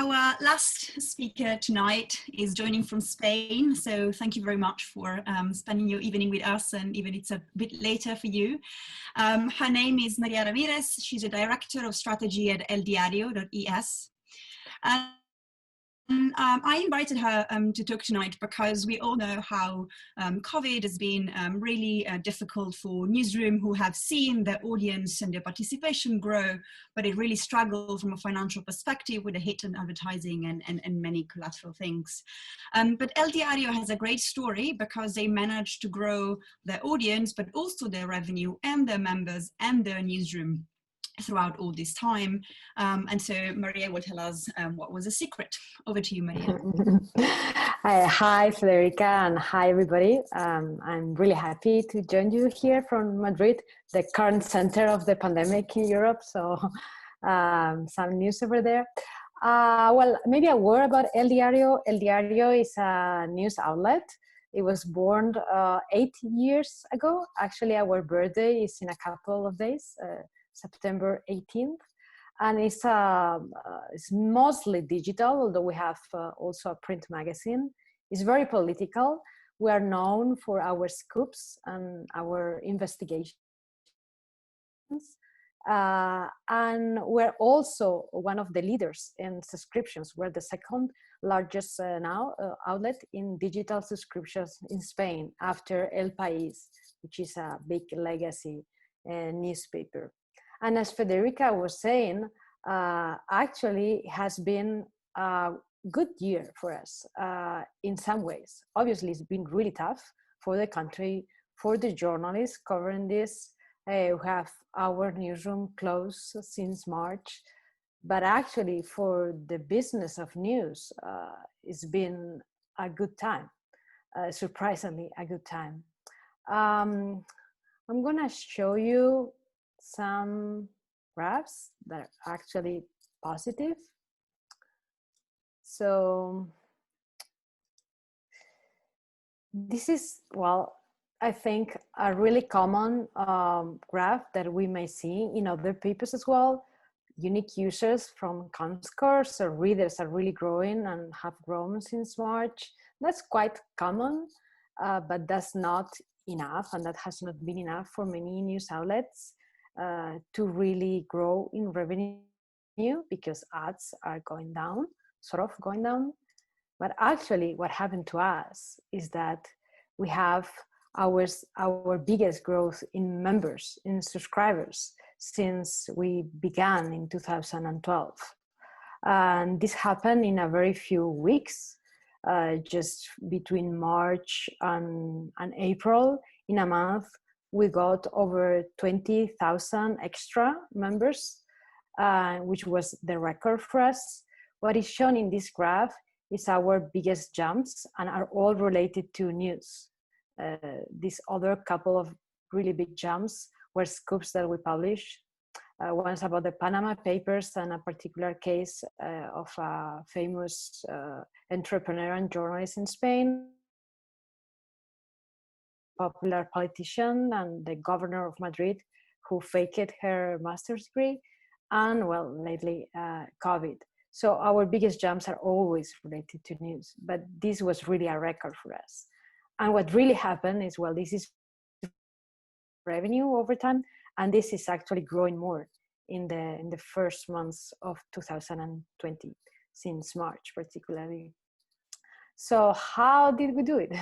Our last speaker tonight is joining from Spain, so thank you very much for spending your evening with us, and even it's a bit later for you. Her name is María Ramírez. She's a director of strategy at elDiario.es. I invited her to talk tonight because we all know how COVID has been really difficult for newsroom who have seen their audience and their participation grow, but it really struggled from a financial perspective with a hit on advertising and many collateral things. But elDiario has a great story because they managed to grow their audience, but also their revenue and their members and their newsroom throughout all this time. And so Maria will tell us what was the secret. Over to you, Maria. Hi, Federica, and hi, everybody. I'm really happy to join you here from Madrid, the current center of the pandemic in Europe. So some news over there. Well, maybe a word about elDiario. elDiario is a news outlet. It was born 8 years ago. Actually, our birthday is in a couple of days. September 18th, and it's mostly digital, although we have also a print magazine. It's very political. We are known for our scoops and our investigations, and we're also one of the leaders in subscriptions. We're the second largest now outlet in digital subscriptions in Spain after El País, which is a big legacy newspaper. And as Federica was saying, actually it has been a good year for us in some ways. Obviously, it's been really tough for the country, for the journalists covering this. We have our newsroom closed since March, but actually for the business of news, it's been a good time, surprisingly a good time. I'm gonna show you some graphs that are actually positive. So this is, well, I think a really common graph that we may see in other papers as well. Unique users from Comscore or readers are really growing and have grown since March. That's quite common, but that's not enough, and that has not been enough for many news outlets to really grow in revenue, because ads are going down, sort of going down. But actually what happened to us is that we have our biggest growth in members, in subscribers, since we began in 2012. And this happened in a very few weeks, just between March and April. In a month, we got over 20,000 extra members, which was the record for us. What is shown in this graph is our biggest jumps, and are all related to news. These other couple of really big jumps were scoops that we published. One's about the Panama Papers, and a particular case of a famous entrepreneur and journalist in Spain, popular politician and the governor of Madrid, who faked her master's degree, and well, lately COVID. So our biggest jumps are always related to news, but this was really a record for us. And what really happened is, well, this is revenue over time, and this is actually growing more in the first months of 2020, since March particularly. So how did we do it?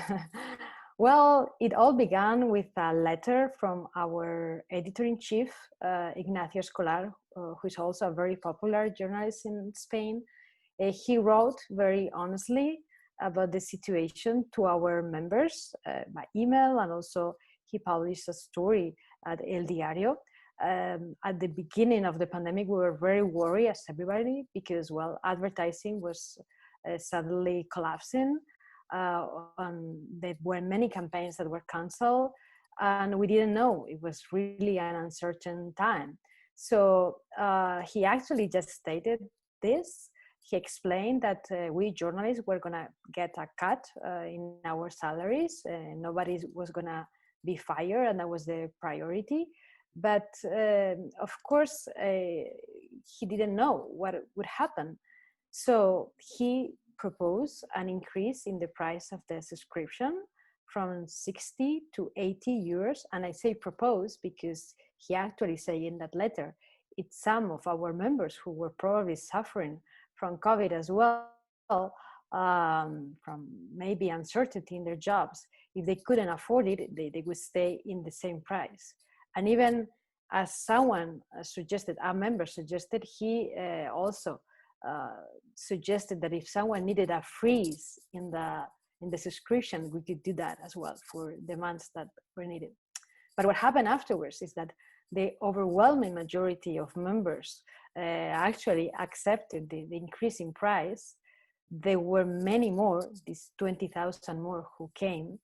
Well, it all began with a letter from our editor-in-chief, Ignacio Escolar, who is also a very popular journalist in Spain. He wrote very honestly about the situation to our members by email, and also he published a story at elDiario. At the beginning of the pandemic, we were very worried, as everybody, because, well, advertising was suddenly collapsing. And there were many campaigns that were canceled, and we didn't know. It was really an uncertain time. So he actually just stated this. He explained that we journalists were going to get a cut in our salaries. Nobody was going to be fired, and that was the priority. But of course, he didn't know what would happen. So he proposed an increase in the price of the subscription from 60 to 80 euros. And I say propose because he actually say in that letter, it's some of our members who were probably suffering from COVID as well, from maybe uncertainty in their jobs. If they couldn't afford it, they would stay in the same price. And even as someone suggested, a member suggested, he also suggested that if someone needed a freeze in the subscription, we could do that as well for the months that were needed. But what happened afterwards is that the overwhelming majority of members actually accepted the increase in price. There were many more, these 20,000 more who came.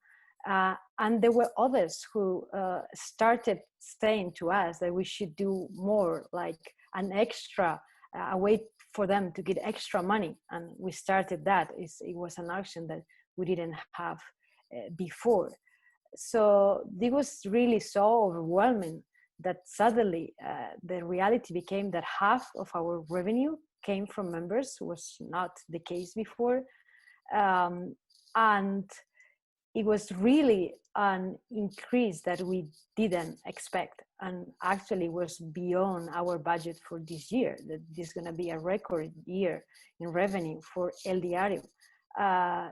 And there were others who started saying to us that we should do more, like an extra, a way for them to get extra money. And we started that. It was an action that we didn't have before. So it was really so overwhelming that suddenly the reality became that half of our revenue came from members, was not the case before. And it was really an increase that we didn't expect, and actually was beyond our budget for this year, that this is going to be a record year in revenue for elDiario.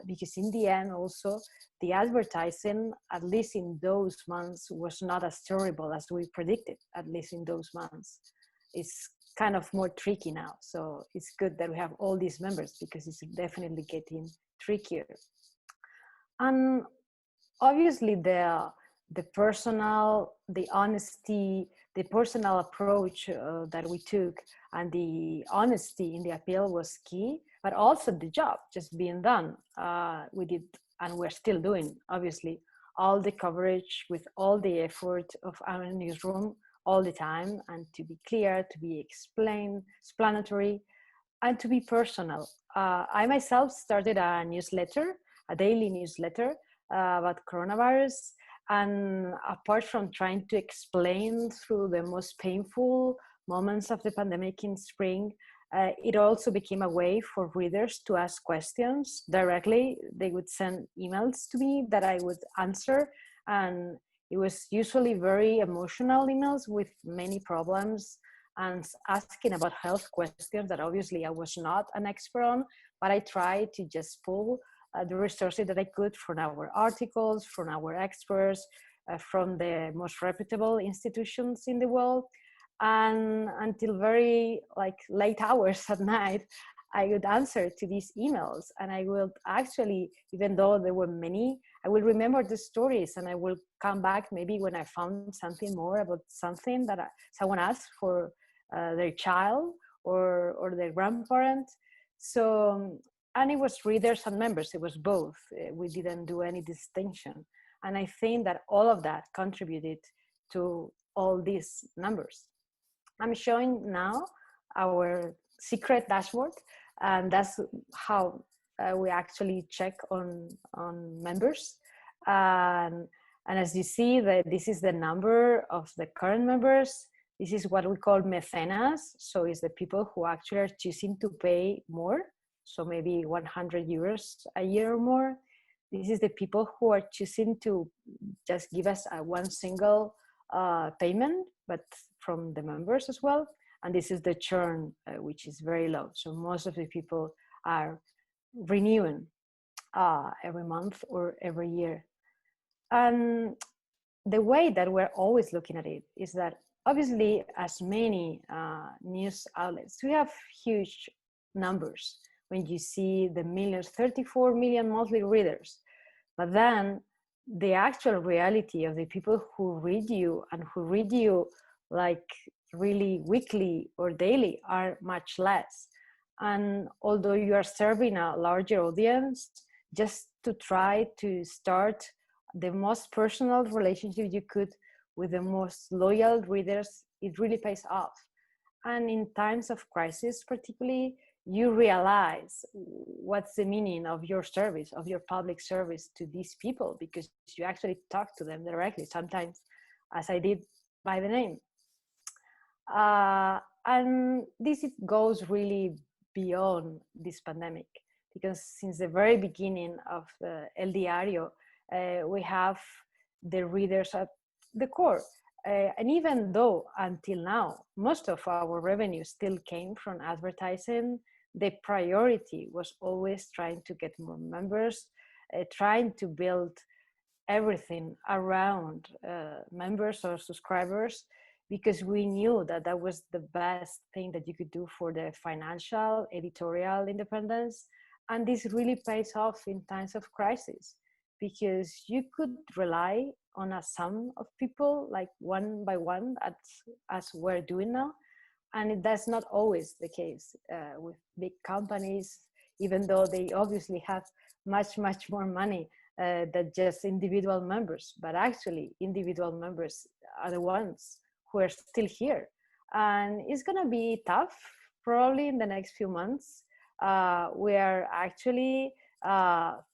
Because in the end also, the advertising, at least in those months, was not as terrible as we predicted, at least in those months. It's kind of more tricky now. So it's good that we have all these members, because it's definitely getting trickier. And obviously the personal, the honesty, the personal approach that we took, and the honesty in the appeal was key, but also the job just being done. We did, and we're still doing, obviously, all the coverage with all the effort of our newsroom all the time, and to be clear, to be explanatory, and to be personal. I myself started a newsletter, a daily newsletter about coronavirus. And apart from trying to explain through the most painful moments of the pandemic in spring, it also became a way for readers to ask questions directly. They would send emails to me that I would answer. And it was usually very emotional emails with many problems and asking about health questions that obviously I was not an expert on, but I tried to just pull the resources that I could from our articles, from our experts, from the most reputable institutions in the world. And until very late hours at night, I would answer to these emails. And I will actually, even though there were many, I will remember the stories, and I will come back maybe when I found something more about something that someone asked for their child or their grandparent. So, and it was readers and members, it was both. We didn't do any distinction. And I think that all of that contributed to all these numbers. I'm showing now our secret dashboard, and that's how we actually check on members. And as you see, that this is the number of the current members. This is what we call mecenas. So it's the people who actually are choosing to pay more. So maybe 100 euros a year or more. This is the people who are choosing to just give us one single payment, but from the members as well. And this is the churn, which is very low. So most of the people are renewing every month or every year. And the way that we're always looking at it is that obviously, as many news outlets, we have huge numbers. When you see the millions, 34 million monthly readers, but then the actual reality of the people who read you and who read you like really weekly or daily are much less. And although you are serving a larger audience, just to try to start the most personal relationship you could with the most loyal readers, it really pays off. And in times of crisis, particularly, you realize what's the meaning of your service, of your public service to these people, because you actually talk to them directly, sometimes as I did by the name. And this goes really beyond this pandemic, because since the very beginning of elDiario, we have the readers at the core. And even though until now, most of our revenue still came from advertising, the priority was always trying to get more members, trying to build everything around members or subscribers, because we knew that that was the best thing that you could do for the financial, editorial independence. And this really pays off in times of crisis, because you could rely on a sum of people, like one by one, as we're doing now. And that's not always the case with big companies, even though they obviously have much, much more money than just individual members. But actually, individual members are the ones who are still here. And it's going to be tough, probably in the next few months. We are actually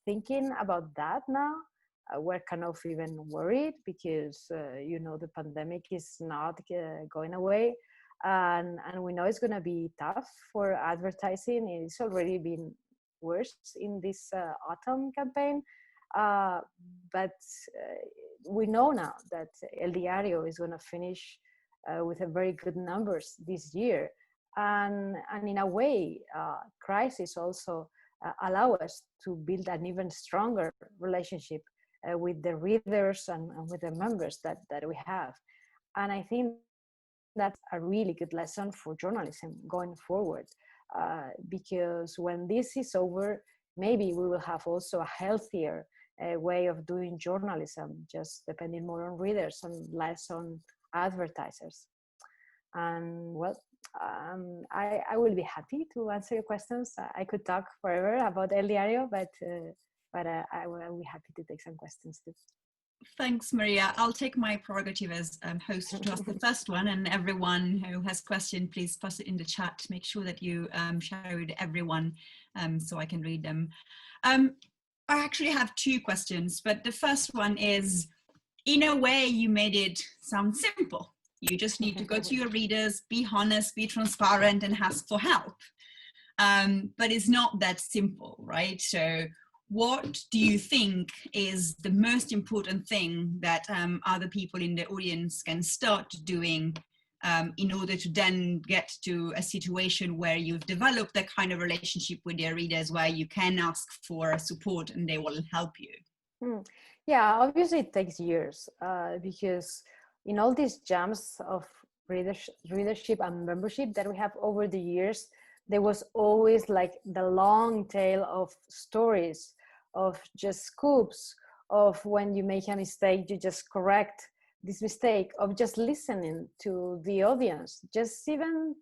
thinking about that now. We're kind of even worried because, the pandemic is not going away. And we know it's going to be tough for advertising. It's already been worse in this autumn campaign. But we know now that elDiario is going to finish with a very good numbers this year. And in a way, crisis also allow us to build an even stronger relationship with the readers and with the members that we have. And I think that's a really good lesson for journalism going forward, because when this is over, maybe we will have also a healthier way of doing journalism, just depending more on readers and less on advertisers. And well, I will be happy to answer your questions. I could talk forever about elDiario, but I will be happy to take some questions too. Thanks, Maria. I'll take my prerogative as host to ask the first one, and everyone who has question, please post it in the chat. Make sure that you share with everyone so I can read them. I actually have two questions, but the first one is, in a way, you made it sound simple. You just need to go to your readers, be honest, be transparent, and ask for help. But it's not that simple, right? So what do you think is the most important thing that other people in the audience can start doing in order to then get to a situation where you've developed that kind of relationship with their readers, where you can ask for support and they will help you? Yeah, obviously it takes years because in all these jumps of readership and membership that we have over the years, there was always like the long tail of stories, of just scoops, of when you make a mistake, you just correct this mistake, of just listening to the audience, just even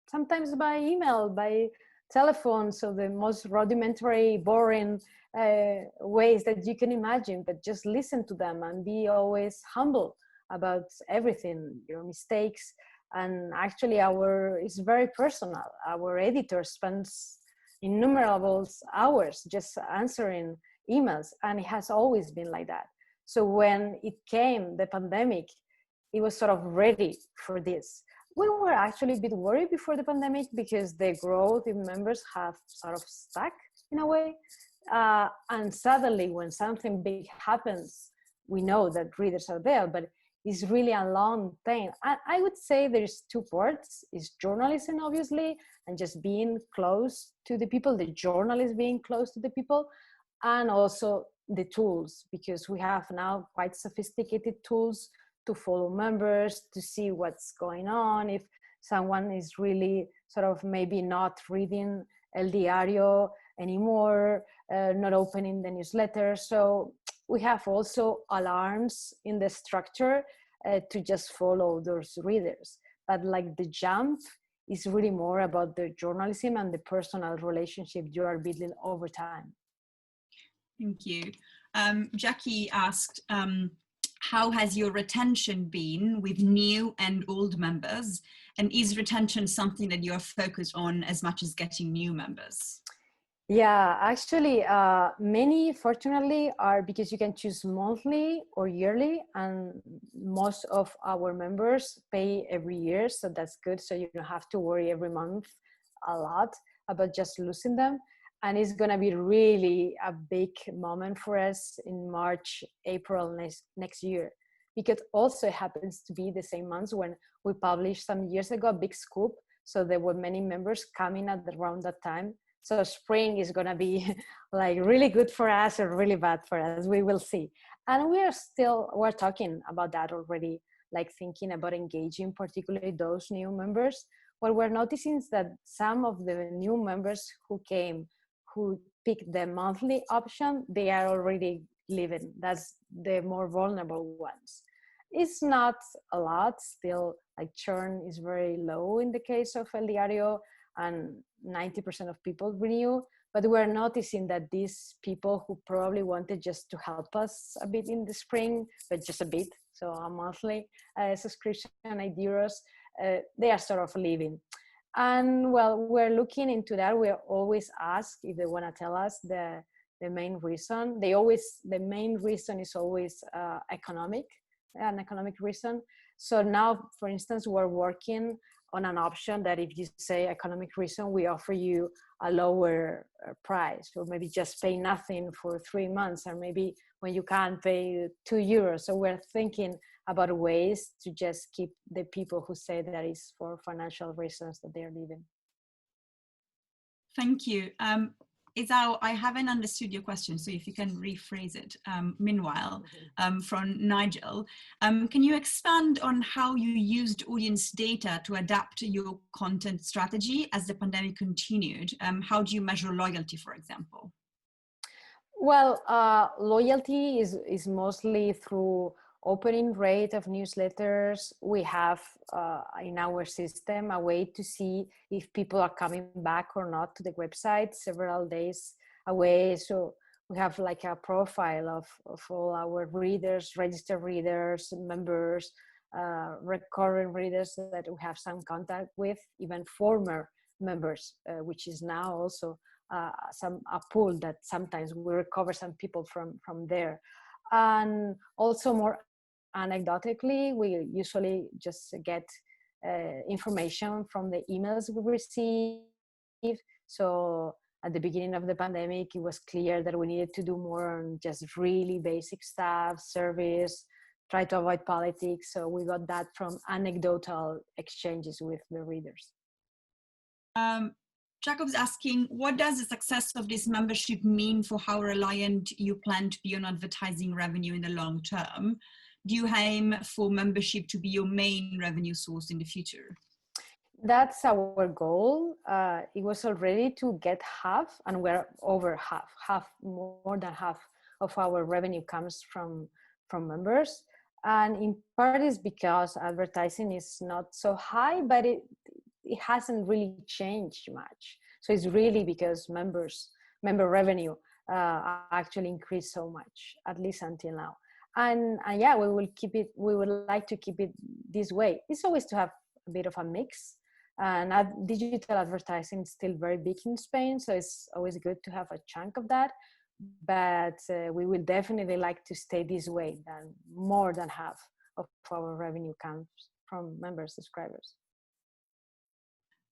sometimes by email, by telephone, so the most rudimentary, boring ways that you can imagine, but just listen to them and be always humble about everything, your mistakes. And actually it's very personal. Our editor spends innumerable hours just answering emails, and it has always been like that. So when it came, the pandemic, it was sort of ready for this. We were actually a bit worried before the pandemic because the growth in members have sort of stuck in a way. And suddenly when something big happens, we know that readers are there, but it's really a long thing. I would say there's two parts. It's journalism, obviously, and just being close to the people, the journalists being close to the people, and also the tools, because we have now quite sophisticated tools to follow members, to see what's going on, if someone is really sort of maybe not reading elDiario anymore, not opening the newsletter. So we have also alarms in the structure to just follow those readers. But like the jump is really more about the journalism and the personal relationship you are building over time. Thank you. Jackie asked, how has your retention been with new and old members? And is retention something that you're focused on as much as getting new members? Yeah, actually, many fortunately are, because you can choose monthly or yearly, and most of our members pay every year, so that's good. So you don't have to worry every month a lot about just losing them. And it's going to be really a big moment for us in March, April next year, because also it happens to be the same months when we published some years ago a big scoop. So there were many members coming at around that time. So spring is going to be like really good for us or really bad for us. We will see. And we're talking about that already, like thinking about engaging particularly those new members. What we're noticing is that some of the new members who came, who picked the monthly option, they are already leaving. That's the more vulnerable ones. It's not a lot still, like churn is very low in the case of elDiario, and 90% of people renew, but we're noticing that these people who probably wanted just to help us a bit in the spring, but just a bit, so a monthly subscription, €8, they are sort of leaving. And well, we're looking into that. We're always asked if they want to tell us the main reason. The main reason is always an economic reason. So now, for instance, we're working on an option that if you say economic reason, we offer you a lower price, or maybe just pay nothing for 3 months, or maybe when you can't pay €2. So we're thinking about ways to just keep the people who say that is for financial reasons that they're leaving. Thank you. Isao, I haven't understood your question, so if you can rephrase it. Meanwhile, from Nigel, can you expand on how you used audience data to adapt your content strategy as the pandemic continued? How do you measure loyalty, for example? Well, loyalty is mostly through opening rate of newsletters. We have in our system a way to see if people are coming back or not to the website several days away. So we have like a profile of all our readers, registered readers, members, recurring readers that we have some contact with, even former members, which is now also a pool that sometimes we recover some people from there. And also more anecdotally, we usually just get information from the emails we receive. So at the beginning of the pandemic, it was clear that we needed to do more on just really basic stuff, service, try to avoid politics. So we got that from anecdotal exchanges with the readers. Jacob's asking, what does the success of this membership mean for how reliant you plan to be on advertising revenue in the long term? Do you aim for membership to be your main revenue source in the future? That's our goal. It was already to get half, and we're over more than half of our revenue comes from members. And in part is because advertising is not so high, but it hasn't really changed much. So it's really because member revenue actually increased so much, at least until now. And yeah, we would like to keep it this way. It's always to have a bit of a mix. And digital advertising is still very big in Spain, so it's always good to have a chunk of that. But we will definitely like to stay this way, that more than half of our revenue comes from member subscribers.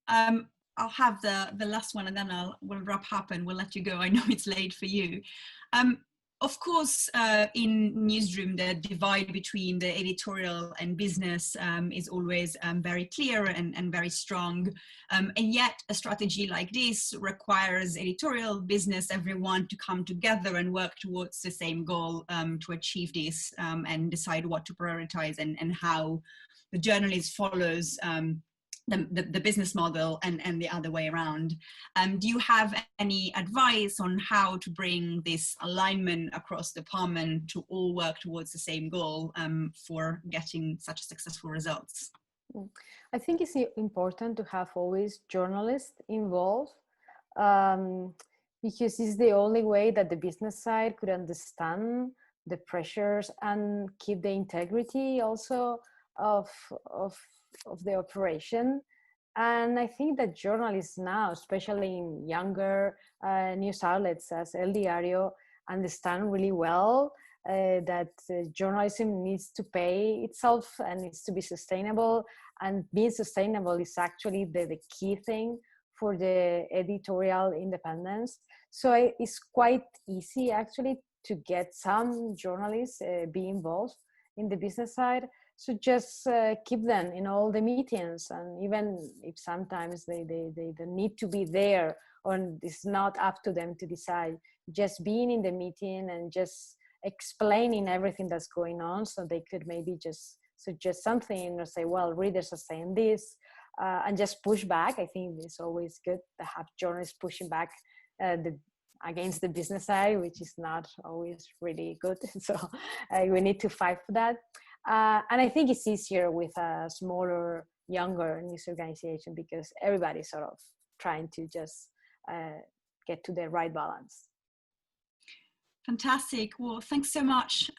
I'll have the last one, and then we'll wrap up and we'll let you go. I know it's late for you. Of course, in newsroom, the divide between the editorial and business is always very clear and very strong. And yet a strategy like this requires editorial, business, everyone to come together and work towards the same goal to achieve this and decide what to prioritize and how the journalist follows the business model and the other way around. Do you have any advice on how to bring this alignment across the department to all work towards the same goal for getting such successful results? I think it's important to have always journalists involved because it's the only way that the business side could understand the pressures and keep the integrity also of the operation. And I think that journalists now, especially in younger news outlets as elDiario, understand really well that journalism needs to pay itself and needs to be sustainable. And being sustainable is actually the key thing for the editorial independence. So it's quite easy actually to get some journalists be involved in the business side. So just keep them in all the meetings, and even if sometimes they don't need to be there, or it's not up to them to decide, just being in the meeting and just explaining everything that's going on, so they could maybe just suggest something or say, well, readers are saying this, and just push back. I think it's always good to have journalists pushing back against the business side, which is not always really good. So we need to fight for that. And I think it's easier with a smaller, younger news organization, because everybody's sort of trying to just get to the right balance. Fantastic. Well, thanks so much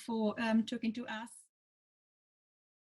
for talking to us.